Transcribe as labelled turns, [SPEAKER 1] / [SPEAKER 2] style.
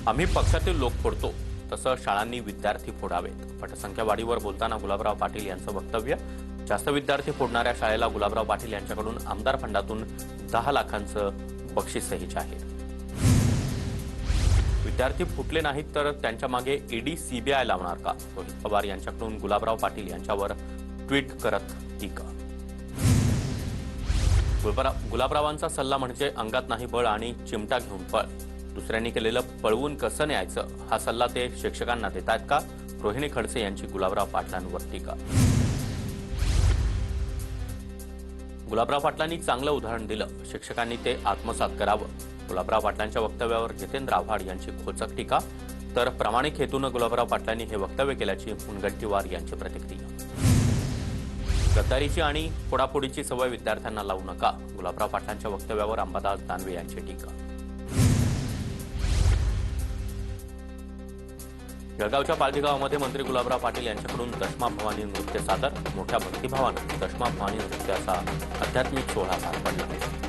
[SPEAKER 1] आम्ही पक्षातील लोक फोडतो तसं शाळांनी विद्यार्थी फोडावेत. पटसंख्या वाढीवर बोलताना गुलाबराव पाटील यांचं वक्तव्य. जास्त विद्यार्थी फोडणाऱ्या शाळेला गुलाबराव पाटील यांच्याकडून आमदार फंडातून 10 लाखांचं बक्षीसही जाहीर. विद्यार्थी फुटले नाहीत तर त्यांच्या मागे ईडी सीबीआय लावणार का? रोहित पवार यांच्याकडून गुलाबराव पाटील यांच्यावर ट्विट करत टीका. गुलाबरावांचा सल्ला म्हणजे अंगात नाही बळ आणि चिमटा घेऊन पळ. दुसऱ्यांनी केलेलं पळवून कसं न्यायचं हा सल्ला ते शिक्षकांना देत आहेत का? रोहिणी खडसे यांची गुलाबराव पाटलांवर टीका. गुलाबराव पाटलांनी चांगलं उदाहरण दिलं, शिक्षकांनी ते आत्मसात करावं. गुलाबराव पाटलांच्या वक्तव्यावर जितेंद्र आव्हाड यांची खोचक टीका. तर प्रामाणिक हेतून गुलाबराव पाटलांनी हे वक्तव्य केल्याची मुनगंटीवार यांची प्रतिक्रिया. गद्दारीची आणि फोडाफोडीची सवय विद्यार्थ्यांना लावू नका. गुलाबराव पाटलांच्या वक्तव्यावर अंबादास दानवे यांची टीका. जळगावच्या पालजीगावामध्ये मंत्री गुलाबराव पाटील यांच्याकडून दशमा भवानी नृत्य सादर. मोठ्या भक्तिभावानं दशमा भवानी नृत्याचा आध्यात्मिक सोहळा पार पडला.